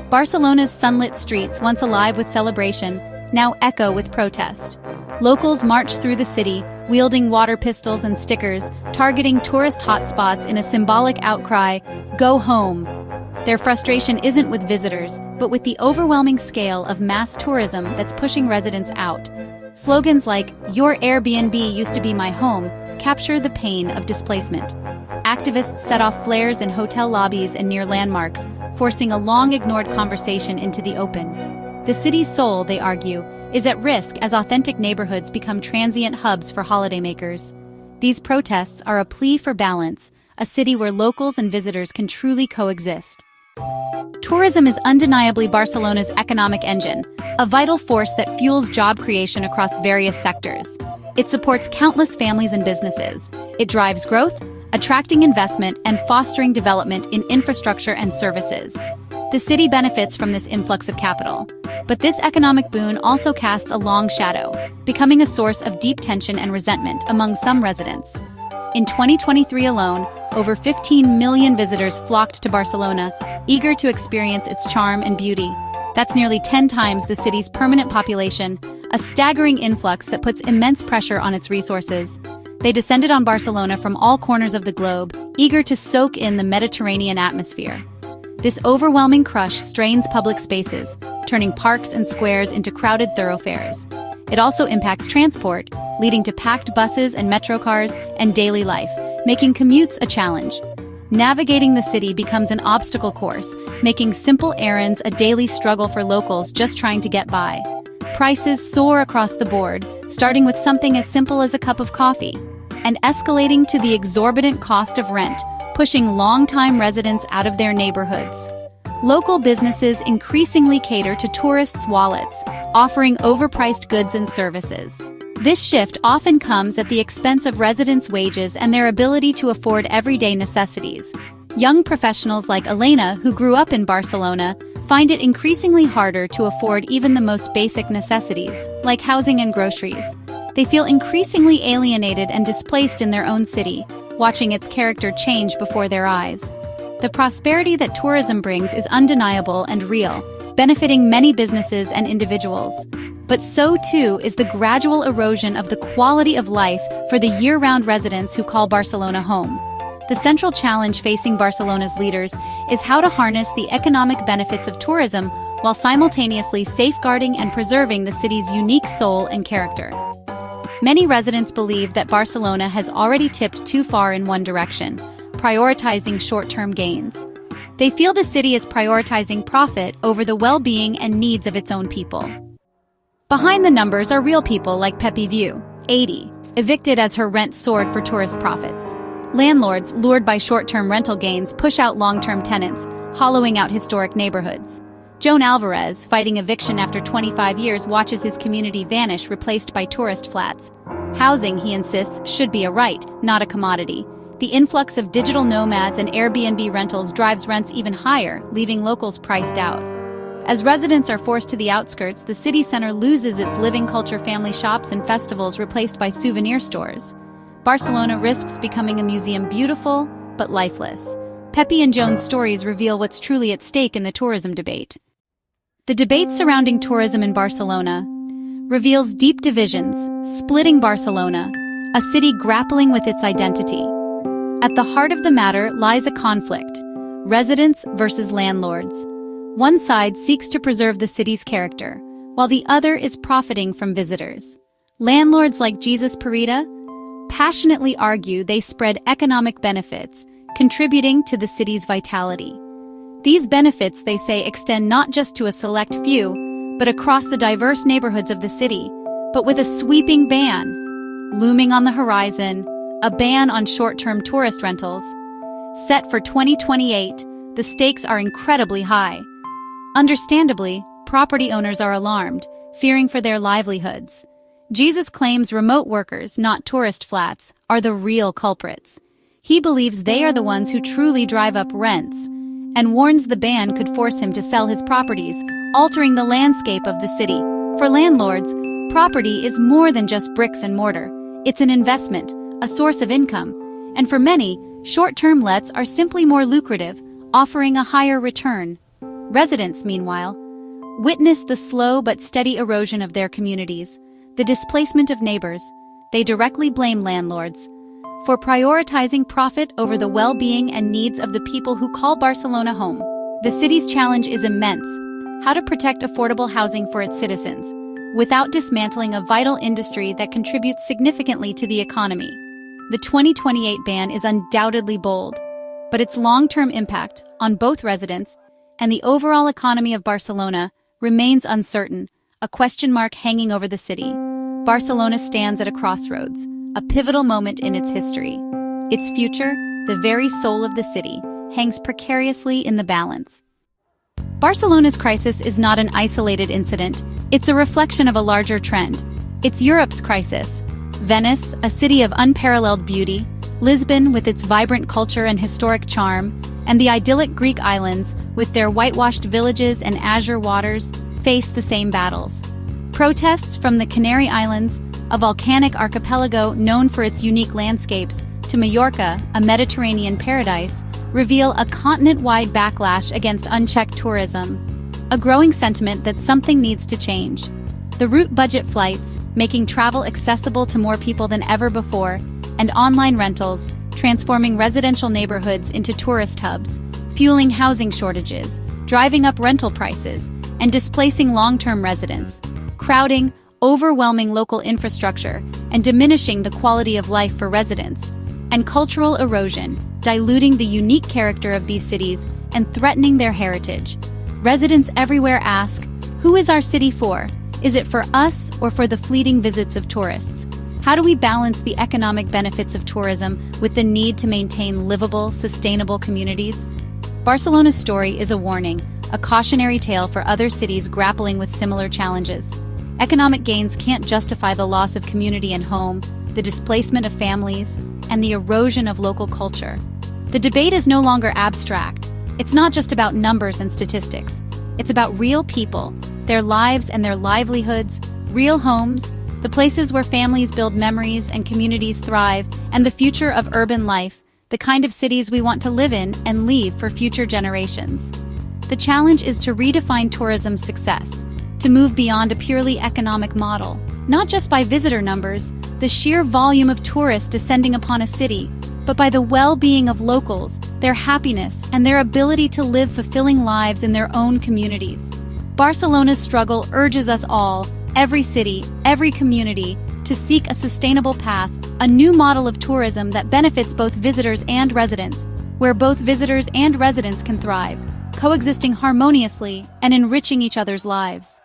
Barcelona's sunlit streets, once alive with celebration, now echo with protest. Locals march through the city, wielding water pistols and stickers, targeting tourist hotspots in a symbolic outcry, "Go home." Their frustration isn't with visitors, but with the overwhelming scale of mass tourism that's pushing residents out. Slogans like, "Your Airbnb used to be my home," capture the pain of displacement. Activists set off flares in hotel lobbies and near landmarks, forcing a long-ignored conversation into the open. The city's soul, they argue, is at risk as authentic neighborhoods become transient hubs for holidaymakers. These protests are a plea for balance, a city where locals and visitors can truly coexist. Tourism is undeniably Barcelona's economic engine, a vital force that fuels job creation across various sectors. It supports countless families and businesses. It drives growth, attracting investment and fostering development in infrastructure and services. The city benefits from this influx of capital. But this economic boon also casts a long shadow, becoming a source of deep tension and resentment among some residents. In 2023 alone, over 15 million visitors flocked to Barcelona, eager to experience its charm and beauty. That's nearly 10 times the city's permanent population, a staggering influx that puts immense pressure on its resources. They descended on Barcelona from all corners of the globe, eager to soak in the Mediterranean atmosphere. This overwhelming crush strains public spaces, turning parks and squares into crowded thoroughfares. It also impacts transport, leading to packed buses and metro cars and daily life, making commutes a challenge. Navigating the city becomes an obstacle course, making simple errands a daily struggle for locals just trying to get by. Prices soar across the board, starting with something as simple as a cup of coffee, and escalating to the exorbitant cost of rent, pushing long-time residents out of their neighborhoods. Local businesses increasingly cater to tourists' wallets, offering overpriced goods and services. This shift often comes at the expense of residents' wages and their ability to afford everyday necessities. Young professionals like Elena, who grew up in Barcelona, find it increasingly harder to afford even the most basic necessities, like housing and groceries. They feel increasingly alienated and displaced in their own city, watching its character change before their eyes. The prosperity that tourism brings is undeniable and real, benefiting many businesses and individuals. But so too is the gradual erosion of the quality of life for the year-round residents who call Barcelona home. The central challenge facing Barcelona's leaders is how to harness the economic benefits of tourism while simultaneously safeguarding and preserving the city's unique soul and character. Many residents believe that Barcelona has already tipped too far in one direction, prioritizing short-term gains. They feel the city is prioritizing profit over the well-being and needs of its own people. Behind the numbers are real people like Pepi View, 80, evicted as her rent soared for tourist profits. Landlords, lured by short-term rental gains, push out long-term tenants, hollowing out historic neighborhoods. Joan Alvarez, fighting eviction after 25 years, watches his community vanish, replaced by tourist flats. Housing, he insists, should be a right, not a commodity. The influx of digital nomads and Airbnb rentals drives rents even higher, leaving locals priced out. As residents are forced to the outskirts, the city center loses its living culture, family shops and festivals replaced by souvenir stores. Barcelona risks becoming a museum beautiful, but lifeless. Pepi and Joan's stories reveal what's truly at stake in the tourism debate. The debate surrounding tourism in Barcelona reveals deep divisions, splitting Barcelona, a city grappling with its identity. At the heart of the matter lies a conflict: residents versus landlords. One side seeks to preserve the city's character, while the other is profiting from visitors. Landlords like Jesus Parida passionately argue they spread economic benefits, contributing to the city's vitality. These benefits, they say, extend not just to a select few, but across the diverse neighborhoods of the city, but with a sweeping ban looming on the horizon, a ban on short-term tourist rentals. Set for 2028, the stakes are incredibly high. Understandably, property owners are alarmed, fearing for their livelihoods. Jesus claims remote workers, not tourist flats, are the real culprits. He believes they are the ones who truly drive up rents, and warns the ban could force him to sell his properties, altering the landscape of the city. For landlords, property is more than just bricks and mortar. It's an investment, a source of income, and for many, short-term lets are simply more lucrative, offering a higher return. Residents, meanwhile, witness the slow but steady erosion of their communities, the displacement of neighbors. They directly blame landlords for prioritizing profit over the well-being and needs of the people who call Barcelona home. The city's challenge is immense: how to protect affordable housing for its citizens, without dismantling a vital industry that contributes significantly to the economy. The 2028 ban is undoubtedly bold, but its long-term impact on both residents and the overall economy of Barcelona remains uncertain, a question mark hanging over the city. Barcelona stands at a crossroads, a pivotal moment in its history. Its future, the very soul of the city, hangs precariously in the balance. Barcelona's crisis is not an isolated incident. It's a reflection of a larger trend. It's Europe's crisis. Venice, a city of unparalleled beauty, Lisbon with its vibrant culture and historic charm, and the idyllic Greek islands with their whitewashed villages and azure waters face the same battles. Protests from the Canary Islands, a volcanic archipelago known for its unique landscapes, to Majorca, a Mediterranean paradise, reveal a continent-wide backlash against unchecked tourism, a growing sentiment that something needs to change. The route budget flights, making travel accessible to more people than ever before, and online rentals, transforming residential neighborhoods into tourist hubs, fueling housing shortages, driving up rental prices, and displacing long-term residents, crowding, overwhelming local infrastructure, and diminishing the quality of life for residents, and cultural erosion, diluting the unique character of these cities and threatening their heritage. Residents everywhere ask, who is our city for? Is it for us or for the fleeting visits of tourists? How do we balance the economic benefits of tourism with the need to maintain livable, sustainable communities? Barcelona's story is a warning, a cautionary tale for other cities grappling with similar challenges. Economic gains can't justify the loss of community and home, the displacement of families, and the erosion of local culture. The debate is no longer abstract. It's not just about numbers and statistics. It's about real people, their lives and their livelihoods, real homes, the places where families build memories and communities thrive, and the future of urban life, the kind of cities we want to live in and leave for future generations. The challenge is to redefine tourism's success, to move beyond a purely economic model, not just by visitor numbers, the sheer volume of tourists descending upon a city, but by the well-being of locals, their happiness, and their ability to live fulfilling lives in their own communities. Barcelona's struggle urges us all, every city, every community, to seek a sustainable path, a new model of tourism that benefits both visitors and residents, where both visitors and residents can thrive, coexisting harmoniously and enriching each other's lives.